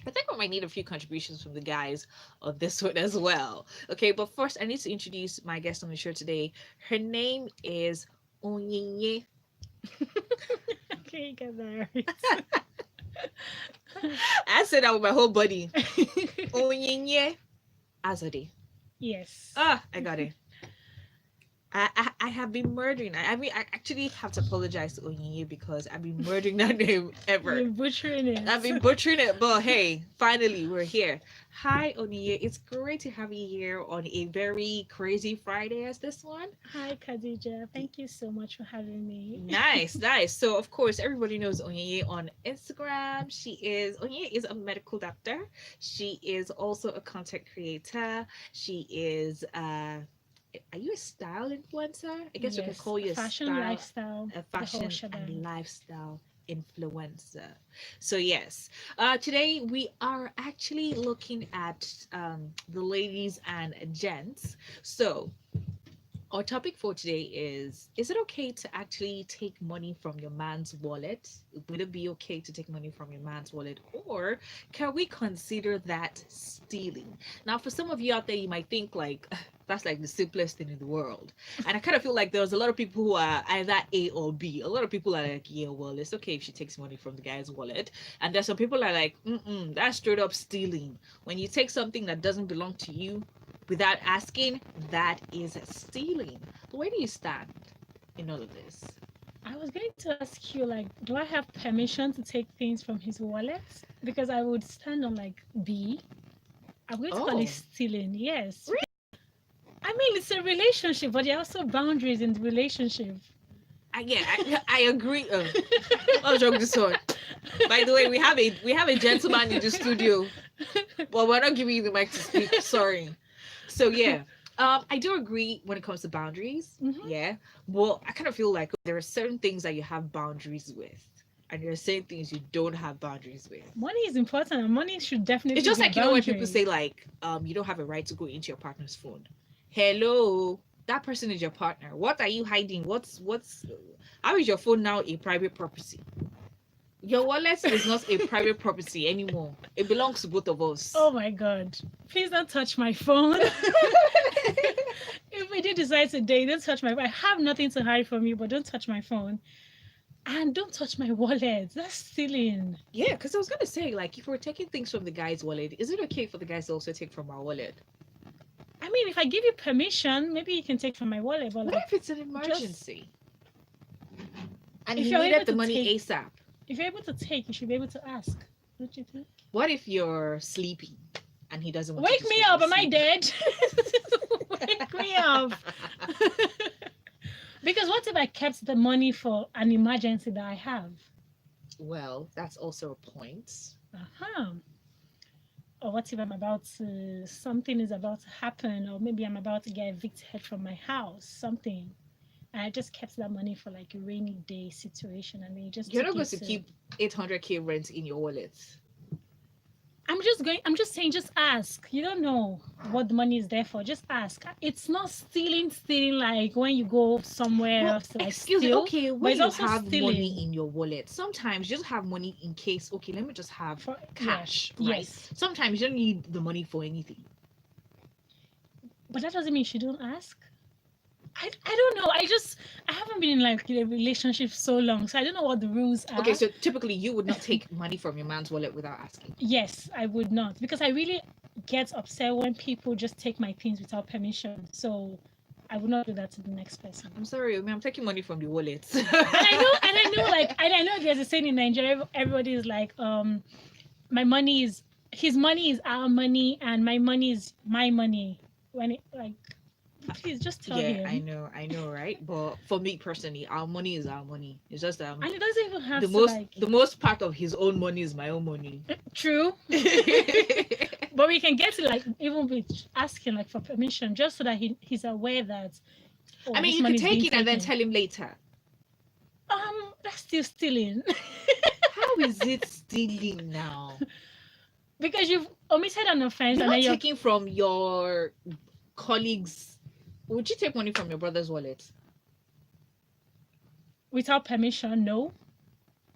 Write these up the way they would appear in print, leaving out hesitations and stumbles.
I think we might need a few contributions from the guys on this one as well. Okay, but first I need to introduce my guest on the show today. Her name is Onyii. Okay, get that I said that with my whole body. Onyii Azadi. Yes. Ah, I got it. I have been murdering. I actually have to apologize to Onyinye because I've been murdering that name ever. You're butchering I've been it. butchering it, but hey, finally we're here. Hi, Onyinye. It's great to have you here on a very crazy Friday as this one. Hi, Khadijah. Thank you so much for having me. Nice, nice. So of course everybody knows Onyinye on Instagram. Onyinye is a medical doctor. She is also a content creator. She is are you a style influencer? I guess we can Yes, call you fashion, lifestyle, a the whole fashion and shebang. lifestyle influencer. So yes, today we are actually looking at the ladies and gents. So our topic for today is it okay to actually take money from your man's wallet? Would it be okay to take money from your man's wallet? Or can we consider that stealing? Now, for some of you out there, you might think like that's like the simplest thing in the world. And I kind of feel like there's a lot of people who are either A or B. A lot of people are like, yeah, well, it's okay if she takes money from the guy's wallet. And there's some people are like, that's straight up stealing. When you take something that doesn't belong to you, without asking, that is stealing. Where do you stand in all of this? I was going to ask you, like, do I have permission to take things from his wallet? Because I would stand on like B. I'm going to call it Oh, stealing. Yes. really? I mean, it's a relationship, but there are also boundaries in the relationship. I agree. I'll joke this one. By the way, we have a gentleman in the studio, but we're not giving you the mic to speak. Sorry. So yeah, I do agree when it comes to boundaries. Mhm. Yeah, well, I kind of feel like there are certain things that you have boundaries with, and there are certain things you don't have boundaries with. Money is important, and money should It's definitely just be a like when people boundary. say like, you don't have a right to go into your partner's phone. Hello, that person is your partner. What are you hiding? What's how is your phone now a private property? Your wallet is not a private property anymore. It belongs to both of us. Oh my God. Please don't touch my phone. If we do decide today, don't touch my phone. I have nothing to hide from you, but don't touch my phone. And don't touch my wallet. That's stealing. Yeah, because I was gonna say, like, if we're taking things from the guy's wallet, is it okay for the guys to also take from our wallet? I mean, if I give you permission, maybe you can take from my wallet, but What like, if it's an just emergency and if he you're able needed the to money take, ASAP? if you're able to take, you should be able to ask. Don't you think? What if you're sleepy and he doesn't want you Wake to me sleep? up. You're Am I sleepy. dead? Wake me up. Because what if I kept the money for an emergency that I have? Well, that's also a point. Uh-huh. Or what if I'm about to, something is about to happen, or maybe I'm about to get evicted from my house, something. And I just kept that money for like a rainy day situation, and then you just You're not took going it to to. keep 800K rent in your wallet. I'm just saying, just ask. You don't know what the money is there for. Just ask. It's not stealing like when you go somewhere Well, else to like excuse me. steal, Okay, but when it's you also have money stealing in your wallet, sometimes you just have money in case. Okay, let me just have for, yeah, cash, right? yes. Sometimes you don't need the money for anything. But that doesn't mean you don't ask. I don't know. I haven't been in like a relationship so long, so I don't know what the rules Okay, are. so typically you would not take money from your man's wallet without asking. Yes, I would not, because I really get upset when people just take my things without permission. So I would not do that to the next person. I'm sorry, I mean, I'm taking money from the wallet. And I know there's a saying in Nigeria, everybody is like, my money is his money is our money, and my money is my money. When it like, please just tell Yeah, him. I know, right? But for me personally, our money is our money. It's just And it doesn't even the have to most like. the most part of his own money is my own money. True. But we can get it like even with asking like for permission, just so that he's aware that, I oh, mean, this you could money is take being it and then taken. tell him later. That's still stealing. How is it stealing now? Because you've omitted an offense You're and not then you're taking from your colleagues. Would you take money from your brother's wallet? without permission. No.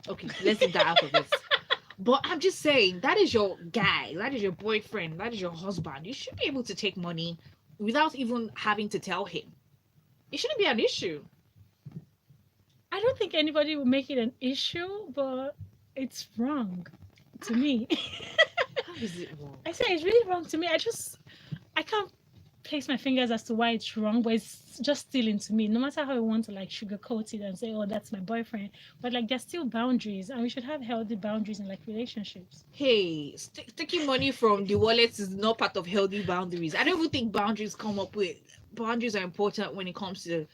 Okay, let's leave that out of it. But I'm just saying, that is your guy, that is your boyfriend, that is your husband. You should be able to take money without even having to tell him. It shouldn't be an issue. I don't think anybody will make it an issue, but it's wrong to me. How is it wrong? I say it's really wrong to me. I can't place my fingers as to why it's wrong, but it's just stealing to me. No matter how I want to like sugarcoat it and say, "Oh, that's my boyfriend," but like there's still boundaries, and we should have healthy boundaries in like relationships. Hey, taking money from the wallet is not part of healthy boundaries. I don't even think boundaries come up with boundaries are important when it comes to,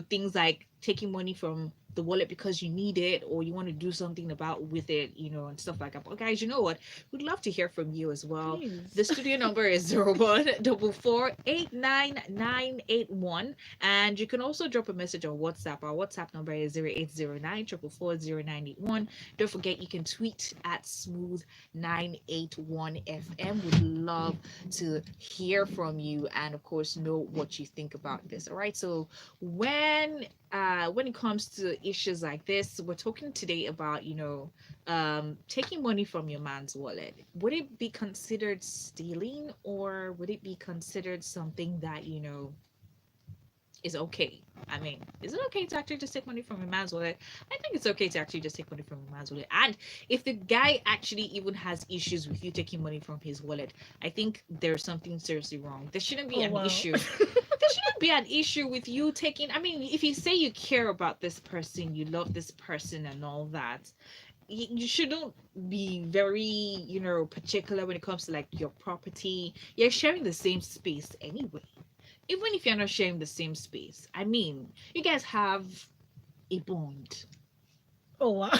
things like taking money from the wallet because you need it or you want to do something about with it, and stuff like that. But guys, you know what? We'd love to hear from you as well. The Please. studio number is 0144899981, and you can also drop a message on WhatsApp. Our WhatsApp number is 0809440981. Don't forget you can tweet at smooth981fm. Would love to hear from you and of course know what you think about this. All right, so when it comes to issues like this, we're talking today about taking money from your man's wallet. Would it be considered stealing, or would it be considered something that is okay? I mean, is it okay to actually just take money from a man's wallet? I think it's okay to actually just take money from a man's wallet. And if the guy actually even has issues with you taking money from his wallet, I think there's something seriously wrong. There shouldn't be Oh an wow. issue. There shouldn't be an issue with you taking. I mean, if you say you care about this person, you love this person, and all that, you shouldn't be very, particular when it comes to like your property. You're sharing the same space anyway, even if you're not sharing the same space. I mean, you guys have a bond. Oh wow.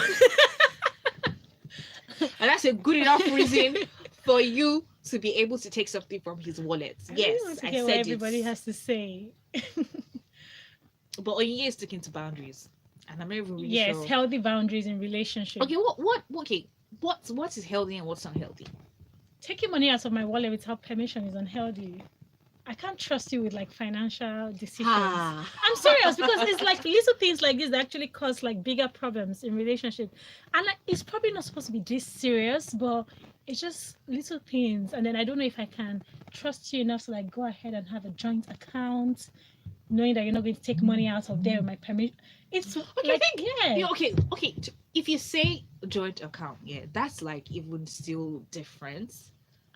And that's a good enough reason for you to be able to take something from his wallet. I really want Yes, to I hear what said everybody it. has to say. But Onyii is sticking to boundaries. And I'm not even really Yes, sure. healthy boundaries in relationship. Okay, okay, what is healthy and what's unhealthy? Taking money out of my wallet without permission is unhealthy. I can't trust you with like financial decisions. Ha. I'm serious because it's like little things like this that actually cause like bigger problems in relationship. And like it's probably not supposed to be this serious, but it's just little things. And then I don't know if I can trust you enough to like go ahead and have a joint account, knowing that you're not going to take money out of there with my permission. It's Okay, I like think yeah. okay. If you say joint account, yeah, that's like even still different.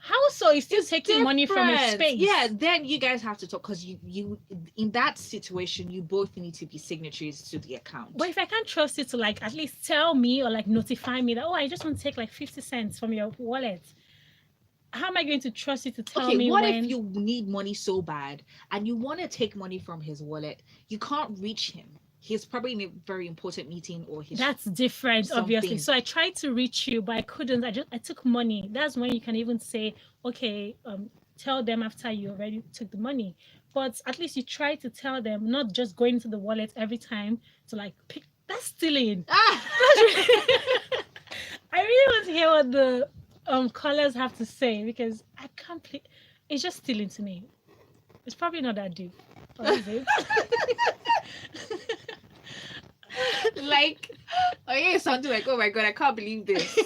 How so? It's still It's taking money from a different. space. Yeah, then you guys have to talk because you in that situation you both need to be signatories to the account. But if I can't trust you to like at least tell me or like notify me that, oh, I just want to take like 50 cents from your wallet, how am I going to trust you to tell Okay, me what if when? you need money so bad and you want to take money from his wallet? You can't reach him. He's probably in a very important meeting or he's That's different, obviously. something. So I tried to reach you, but I couldn't. I took money. That's when you can even say, okay, tell them after you already took the money. But at least you try to tell them, not just going into the wallet every time to like pick. That's stealing. Ah! I really want to hear what the callers have to say because I can't. It's just stealing to me. It's probably not that deep. Or is it? Like, oh yeah, something like, oh my god, I can't believe this.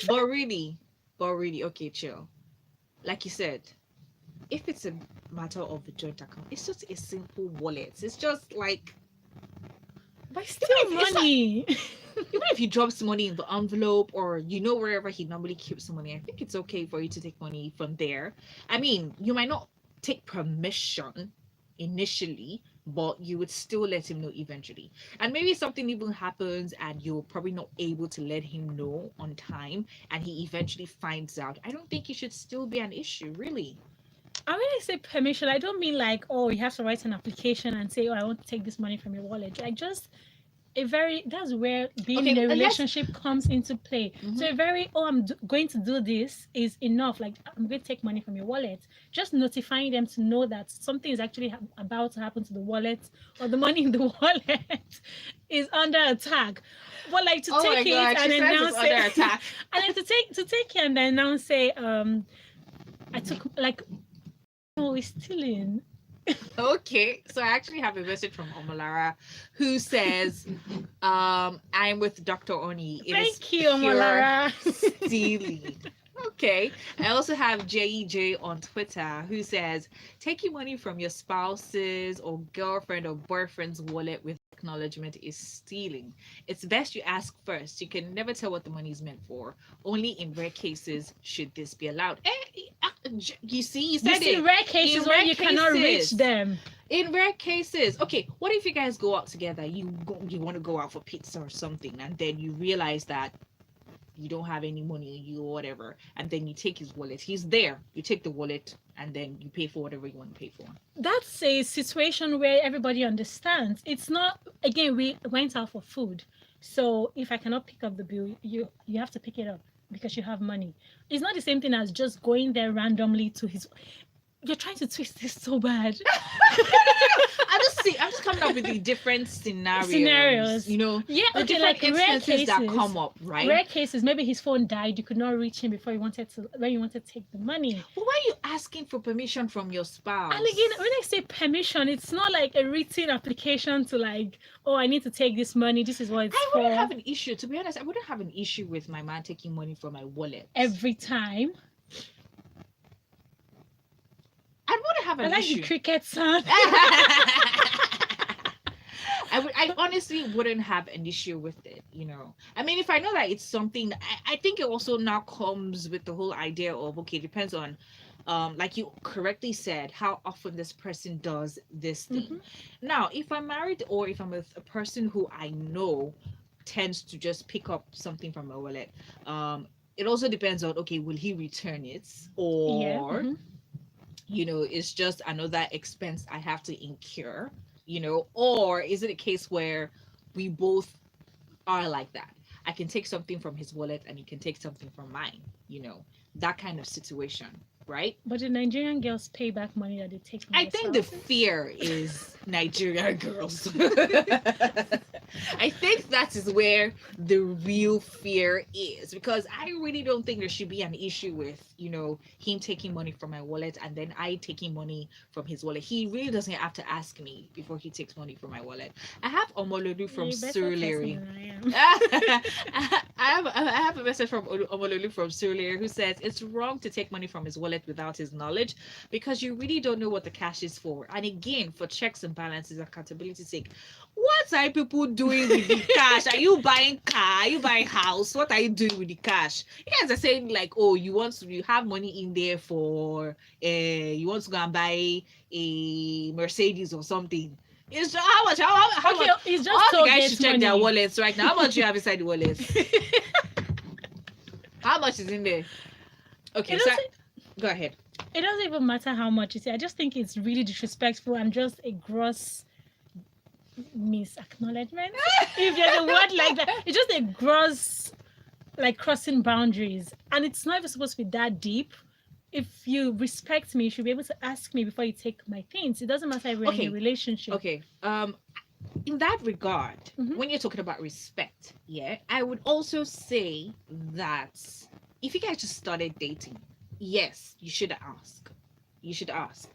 But really, okay, chill. Like you said, if it's a matter of a joint account, it's just a simple wallet. It's just like, But still money. even if he drops money in the envelope or wherever he normally keeps the money, I think it's okay for you to take money from there. I mean, you might not take permission initially, but you would still let him know eventually. And maybe something even happens and you're probably not able to let him know on time and he eventually finds out. I don't think it should still be an issue, really. And when I say permission, I don't mean like, oh, you have to write an application and say, oh, I want to take this money from your wallet. Like just that's where being Okay, in a let's relationship comes into play. So a very, oh, I'm going to do this is enough. Like I'm going to take money from your wallet. Just notifying them to know that something is actually about to happen to the wallet or the money in the wallet is under attack. But like to oh my take it god, and she says announce it's under it, attack. and then to take it and then announce say, I took like, no, it's stealing. Okay, so I actually have a message from Omolara who says, I'm with Dr. Oni. It is Thank you, pure Molara. stealing. Okay. I also have JEJ on Twitter who says, taking money from your spouse's or girlfriend or boyfriend's wallet with acknowledgement is stealing. It's best you ask first. You can never tell what the money is meant for. Only in rare cases should this be allowed. You see, you said This in it. rare cases In when rare you cannot reach cases. them. In rare cases, okay, what if you guys go out together? You want to go out for pizza or something, and then you realize that you don't have any money on you or whatever, and then you take his wallet. He's there. You take the wallet, and then you pay for whatever you want to pay for. That's a situation where everybody understands. It's not, again, we went out for food. So if I cannot pick up the bill, you have to pick it up because you have money. It's not the same thing as just going there randomly to his. You're trying to twist this so bad. I'm just coming up with the different Scenarios. You know, Yeah, the okay, different like rare instances that cases. come up, right? Rare cases, maybe his phone died. You could not reach him before you wanted to, when you wanted to take the money. But why are you asking for permission from your spouse? And again, when I say permission, it's not like a written application to like, oh, I need to take this money. This is what it's I for. wouldn't have an issue. To be honest, I wouldn't have an issue with my man taking money from my wallet Every time. I wouldn't have I an like issue. the cricket sound. I honestly wouldn't have an issue with it, you know. I mean, if I know that it's something, I think it also now comes with the whole idea of, okay, it depends on, like you correctly said, how often this person does this thing. Mm-hmm. Now, if I'm married or if I'm with a person who I know tends to just pick up something from my wallet, it also depends on, okay, will he return it, or Yeah. Mm-hmm. you know, it's just another expense I have to incur, you know, or is it a case where we both are like that? I can take something from his wallet and he can take something from mine, you know, that kind of situation, right? But the Nigerian girls pay back money that they take from I their think the spouses. fear is Nigerian girls. I think that is where the real fear is, because I really don't think there should be an issue with, you know, him taking money from my wallet and then I taking money from his wallet. He really doesn't have to ask me before he takes money from my wallet. I have Omololu from You're a better person Surulere. than I am. I have a message from Omololu from Surulere who says it's wrong to take money from his wallet without his knowledge, because you really don't know what the cash is for. And again, for checks and balances, accountability sake, what are people doing with the cash? Are you buying car? Are you buying house? What are you doing with the cash? You guys are saying like, oh, you have money in there for you want to go and buy a Mercedes or something. It's just, how much? How Okay, much? it's just All the guys Tollgate should check their money. wallets right now. How much do you have inside the wallets? How much is in there? Okay, It so doesn't, go ahead. it doesn't even matter how much you say. I just think it's really disrespectful and just a gross misacknowledgement. If there's a word like that, it's just a gross, like crossing boundaries. And it's not even supposed to be that deep. If you respect me, you should be able to ask me before you take my things. It doesn't matter if we're in Okay. a relationship. Okay. In that regard, Mhm. when you're talking about respect, yeah, I would also say that if you guys just started dating, yes, you should ask. You should ask.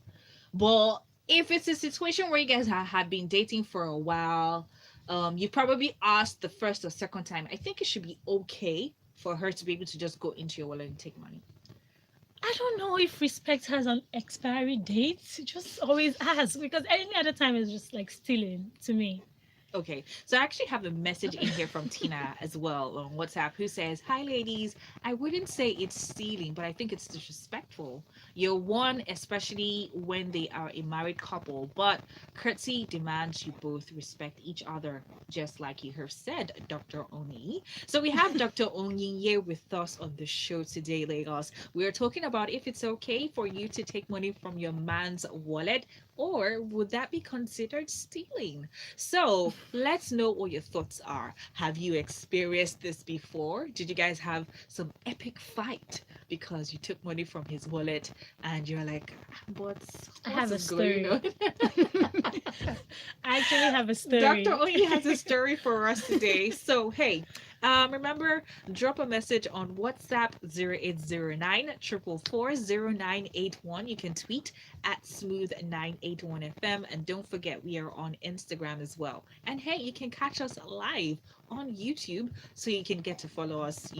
But if it's a situation where you guys have been dating for a while, you probably asked the first or second time, I think it should be okay for her to be able to just go into your wallet and take money. I don't know if respect has an expiry date. Just always ask, because any other time is just like stealing to me. Okay, so I actually have a message in here from Tina as well on WhatsApp who says, hi, ladies. I wouldn't say it's stealing, but I think it's disrespectful. You're one, especially when they are a married couple, but courtesy demands you both respect each other, just like you have said, Dr. Onyii. So we have Dr. Onyii here with us on the show today, Lagos. We are talking about if it's okay for you to take money from your man's wallet, or would that be considered stealing? So let's know what your thoughts are. Have you experienced this before? Did you guys have some epic fight because you took money from his wallet and you're like, but I have a what's going on? I actually have a story. Dr. Oyi has a story for us today. So, hey, Remember, drop a message on WhatsApp 0809 444 You can tweet at smooth981fm. And don't forget, we are on Instagram as well. And hey, you can catch us live on YouTube, so you can get to follow us,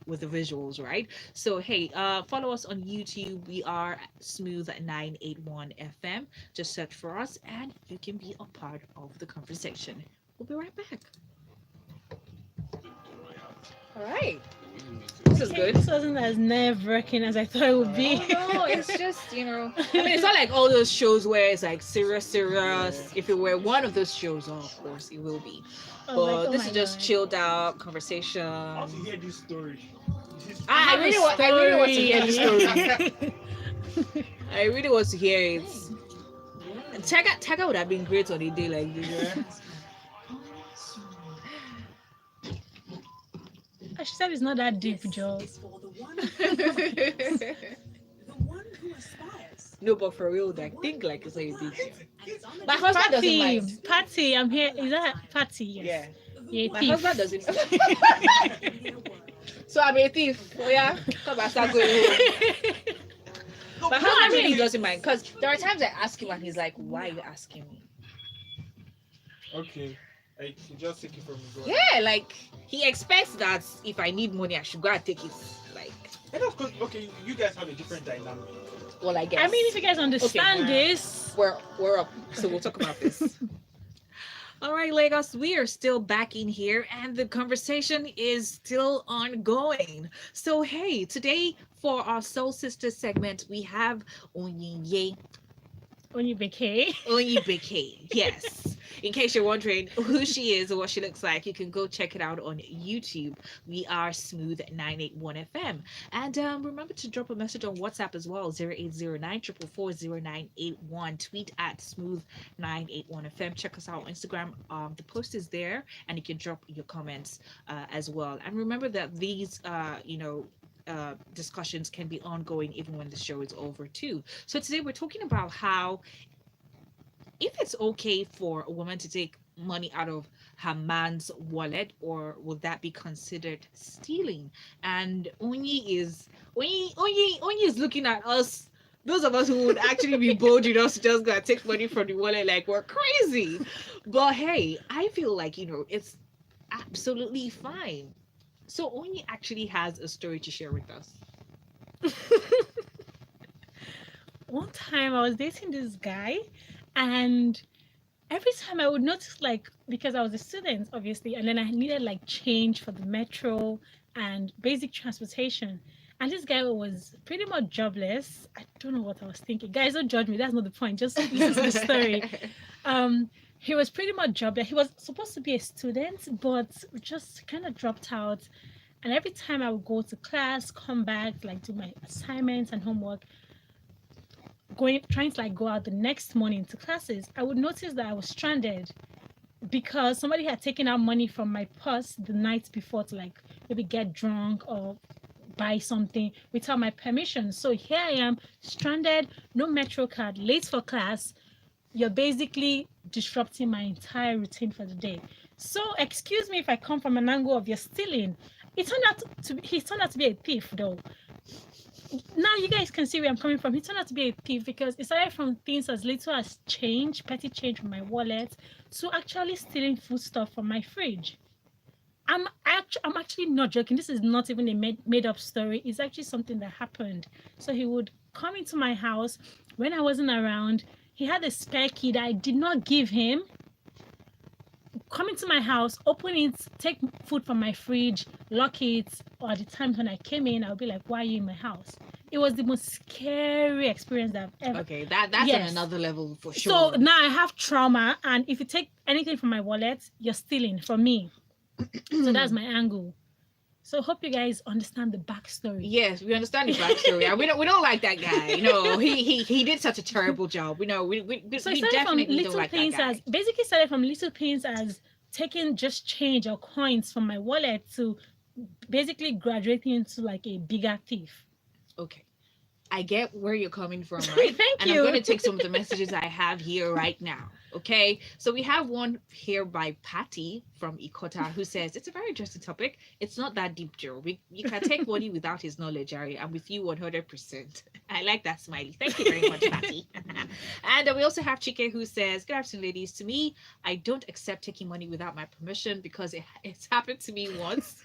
with the visuals, right? So hey, follow us on YouTube. We are smooth981fm. Just search for us and you can be a part of the conversation. We'll be right back. All right. This is Okay, good. this wasn't as nerve-wracking as I thought it would be. Oh no, it's just, I mean, it's not like all those shows where it's like serious, serious. If it were one of those shows, oh, of course it will be. But Oh this my is just God. chilled out conversation. I want to hear this story. I really want to hear the story. story. I really want to hear it. And Taga would have been great on a day like this. She said it's not that deep, Joe. No, but for real, like, think like it's like a big deal. My husband doesn't Patty, mind. Patty, I'm here. Is that Patty? Yes. Yeah. Yeah, My thief. husband doesn't. So I'm a thief. Oh yeah, come and start going home. My husband really doesn't mind, because there are times I ask him and he's like, "Why are you asking me?" Okay. I can just take it from me. Yeah, like he expects that if I need money, I should go and take it. Like, And of course, okay, you guys have a different dynamic. well, I guess. I mean, if you guys understand Okay. this, we're up, so we'll talk about this. All right, Lagos, we are still back in here and the conversation is still ongoing. So, hey, today for our Soul Sisters segment, we have Onyii. Onyii, yes. In case you're wondering who she is or what she looks like, you can go check it out on YouTube. We are Smooth981FM. And remember to drop a message on WhatsApp as well, 0809 444 Tweet at Smooth981FM. Check us out on Instagram. The post is there, and you can drop your comments as well. And remember that these, discussions can be ongoing even when the show is over too. So today we're talking about how, if it's okay for a woman to take money out of her man's wallet, or will that be considered stealing? And Onyii is looking at us, those of us who would actually be bold enough to just go and take money from the wallet, like we're crazy. But hey, I feel like it's absolutely fine. So Onyii actually has a story to share with us. one time I was dating this guy, and every time I would notice, like, because I was a student, obviously, and then I needed like change for the metro and basic transportation. And this guy was pretty much jobless. I don't know what I was thinking. Guys, don't judge me. That's not the point. Just listen to the story. He was pretty much jobless. He was supposed to be a student, but just kind of dropped out. And every time I would go to class, come back, like do my assignments and homework, trying to like go out the next morning to classes, I would notice that I was stranded because somebody had taken out money from my purse the night before to like maybe get drunk or buy something without my permission. So here I am, stranded, no metro card, late for class. You're basically disrupting my entire routine for the day. So excuse me if I come from an angle of you're stealing. He turned out to be a thief though. Now you guys can see where I'm coming from. He turned out to be a thief because it started from things as little as change, petty change from my wallet, to actually stealing food stuff from my fridge. I'm actually not joking. This is not even a made up story. It's actually something that happened. So he would come into my house when I wasn't around. He had a spare key that I did not give him. Come into my house, open it, take food from my fridge, lock it. Or at the times when I came in, I'll be like, "Why are you in my house?" It was the most scary experience that I've ever. Okay, that's on Yes. another level for sure. So now I have trauma, and if you take anything from my wallet, you're stealing from me. So that's my angle. So hope you guys understand the backstory. Yes, we understand his backstory. And we don't like that guy. He did such a terrible job. We So we it started from definitely don't little like that things guy. as basically started from little things as taking just change or coins from my wallet to basically graduating into like a bigger thief. Okay, I get where you're coming from, right? Thank and you. I'm going to take some of the messages I have here right now. Okay, so we have one here by Patty from Ikota who says it's a very interesting topic. It's not that deep, Joe. You can take money without his knowledge, Ari. I'm with you 100%. I like that smiley. Thank you very much, Patty. And we also have Chike who says, "Good afternoon, ladies. To me, I don't accept taking money without my permission because it's happened to me once.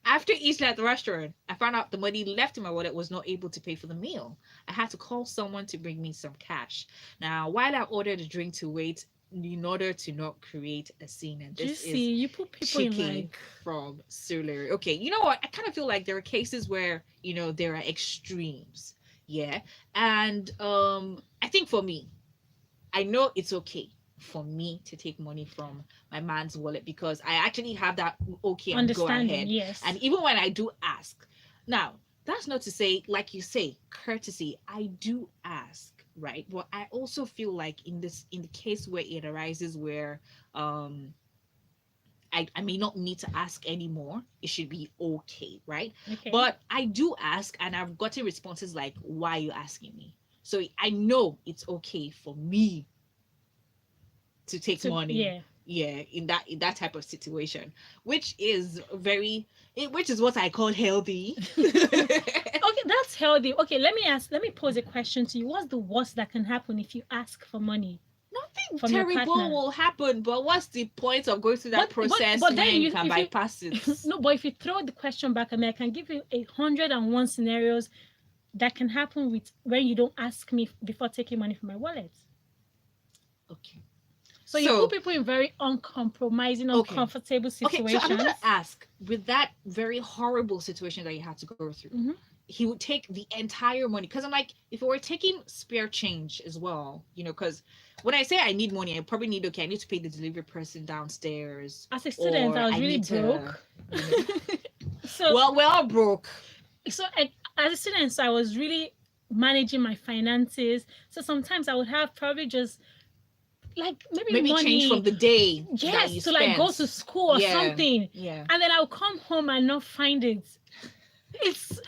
After eating at the restaurant, I found out the money left in my wallet was not able to pay for the meal. I had to call someone to bring me some cash. Now, while I ordered a drink to wait in order to not create a scene, and this is Juicy. You put people in Chiki like from Surulere. Okay, you know what? I kind of feel like there are cases where, there are extremes. Yeah. And I think for me, I know it's okay for me to take money from my man's wallet because I actually have that okay and go understanding. ahead. Yes. And even when I do ask, now that's not to say, like you say, courtesy. I do ask, right? But I also feel like in the case where it arises where I may not need to ask anymore. It should be okay, right? Okay. But I do ask, and I've gotten responses like, "Why are you asking me?" So I know it's okay for me to take So money, yeah. yeah, in that type of situation, which is what I call healthy. Okay, that's healthy. Okay, let me pose a question to you. What's the worst that can happen if you ask for money Nothing from your terrible partner? will happen, but what's the point of going through that process But then when you you can if you bypass it? no, but if you throw the question back at me, I can give you 101 scenarios that can happen with when you don't ask me before taking money from my wallet. Okay, So you put so people in very uncompromising, okay, uncomfortable so I'm gonna situations. ask, with that very horrible situation that you had to go through, Hmm. he would take the entire money, because I'm like, if we were taking spare change as well, because when I say I need money, I probably need, okay, I need to pay the delivery person downstairs, As a student, or I was I really need to, broke. you know So well, we're all broke. as a student, so I was really managing my finances. So sometimes I would have probably just like maybe Maybe change from money, the day that yes, you to like go spent. to school or Yeah, something, yeah. and then I'll come home and not find it. It's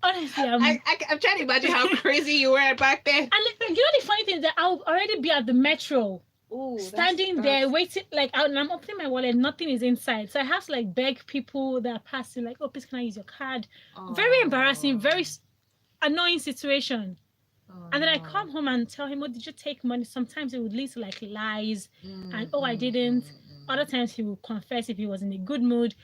honestly, I'm trying to imagine how crazy you were back then. and you know the funny thing is that I'll already be at the metro, Oh, standing there waiting, like and I'm opening my wallet, nothing is inside, so I have to like beg people that are passing, like, oh, please, can I use your card? Very embarrassing, oh, very annoying situation. oh And then I no. come home and tell him, oh, did you take money? Sometimes it would lead to like lies and, oh, I didn't. Other times he would confess if he was in a good mood.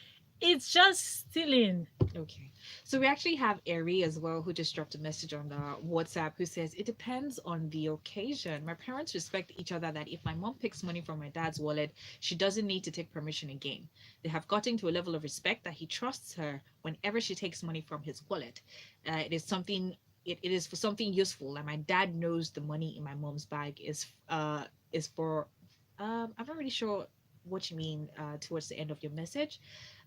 It's just stealing. Okay. So we actually have Eri as well, who just dropped a message on the WhatsApp, who says, "It depends on the occasion. My parents respect each other that if my mom picks money from my dad's wallet, she doesn't need to take permission again. They have gotten to a level of respect that he trusts her whenever she takes money from his wallet. It is for something useful, and my dad knows the money in my mom's bag is for I'm not really sure what you mean towards the end of your message.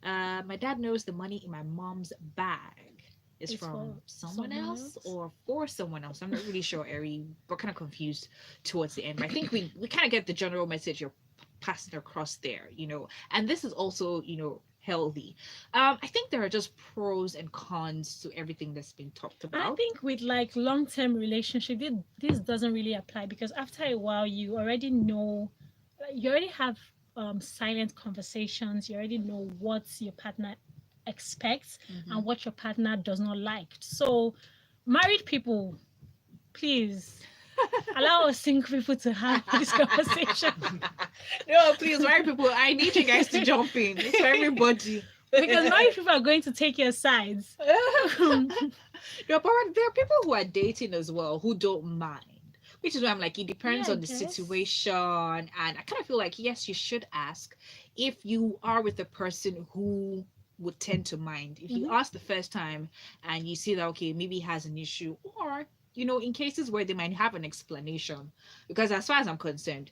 My dad knows the money in my mom's bag is It's from for someone someone else else. or for someone else. I'm not really sure, Ari. We're kind of confused towards the end, but I think we kind of get the general message you're passing across there. And this is also, healthy. I think there are just pros and cons to everything that's been talked And I about. think with like long-term relationship, this doesn't really apply because after a while, you already know, you already have silent conversations. You already know what your partner expects and Mhm. what your partner does not like. So, married people, please allow us single people to have this conversation. No, please, married people, I need you guys to jump in. It's for everybody. Because married people are going to take your sides. No, but there are people who are dating as well who don't mind. Which is why I'm like, it Yeah, depends I on the guess. situation. And I kind of feel like, yes, you should ask if you are with a person who would tend to mind. If you Hmm. ask the first time and you see that, okay, maybe he has an issue, or, in cases where they might have an explanation. Because as far as I'm concerned,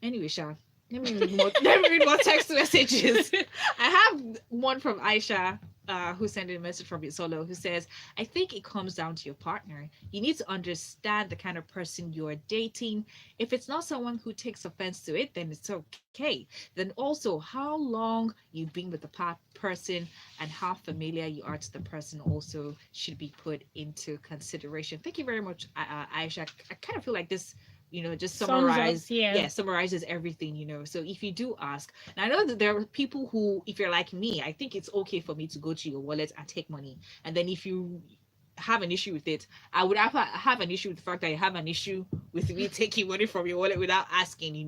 anyway, Sha, let me read more. Let me read more text messages. I have one from Aisha, who sent in a message from Bisolo, who says, "I think it comes down to your partner. You need to understand the kind of person you're dating. If it's not someone who takes offense to it, then it's okay. Then also, how long you've been with the person and how familiar you are to the person also should be put into consideration." Thank you very much, Aisha. I kind of feel like this just Sums up, summarize. yeah. Yeah, summarizes everything. So if you do ask, and I know that there are people who, if you're like me, I think it's okay for me to go to your wallet and take money, and then if you have an issue with it, I would have an issue with the fact that you have an issue with me taking money from your wallet without asking.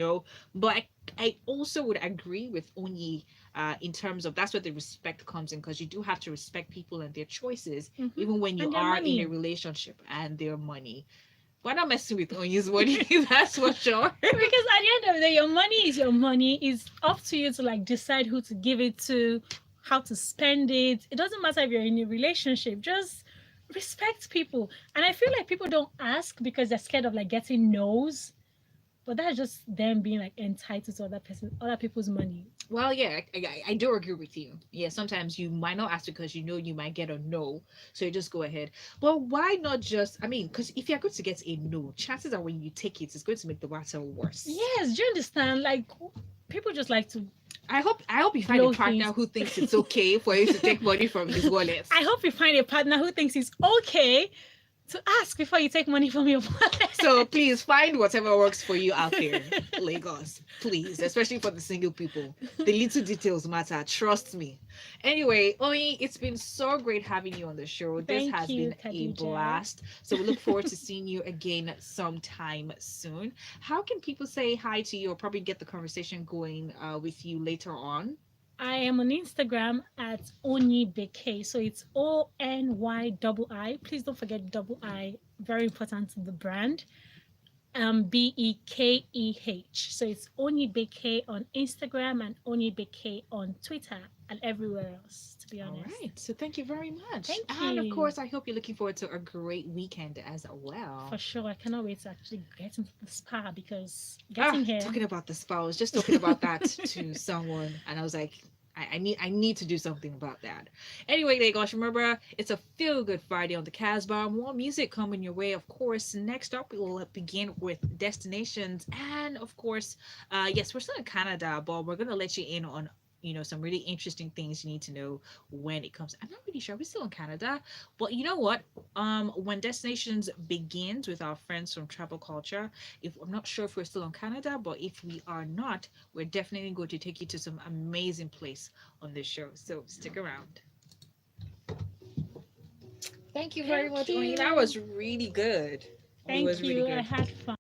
But I also would agree with Onyii, in terms of that's where the respect comes in, because you do have to respect people and their choices, Hmm. even when you And their are in a money. relationship and their money. We're not messing with Onyi's money, that's for sure. Because at the end of the day, your money is your money. It's up to you to like decide who to give it to, how to spend it. It doesn't matter if you're in a relationship. Just respect people. And I feel like people don't ask because they're scared of like getting no's. But that's just them being like entitled to other people's money. Well, yeah, I do agree with you. Yeah, sometimes you might not ask because you might get a no, so you just go ahead. But why not just? I mean, because if you're going to get a no, chances are when you take it, it's going to make the matter worse. Yes, do you understand? Like people just like to I hope you find a blow partner things. who thinks it's okay for you to take money from his wallet. I hope you find a partner who thinks it's okay to ask before you take money from your wallet. So please find whatever works for you out there, Lagos. Please, especially for the single people. The little details matter. Trust me. Anyway, Oyi, it's been so great having you on the show. This Thank has you, been a Khadijah. blast. So we look forward to seeing you again sometime soon. How can people say hi to you or probably get the conversation going with you later on? I am on Instagram at Onyii. So it's ONYII. Please don't forget double I. Very important to the brand. BEKEH. So it's Onyii on Instagram and Onyii on Twitter and everywhere else, to be All honest. right. So thank you very much. Thank And of you. course, I hope you're looking forward to a great weekend as well. For sure. I cannot wait to actually get into the spa because getting here. Talking about the spa, I was just talking about that to someone, and I was like, I need to do something about that. Anyway, they gosh, remember it's a feel good Friday on the Casbah. More music coming your way, of course. Next up, we will begin with destinations, and of course, yes, we're still in Canada, but we're gonna let you in on some really interesting things you need to know when it comes. I'm not really sure we're still in Canada, but you know what? When destinations begins with our friends from Travel Culture, if I'm not sure if we're still on Canada, but if we are not, we're definitely going to take you to some amazing place on this show. So stick around. Thank you very Thank much, you. Oni. That was really good. It was Thank really you. I good. had fun.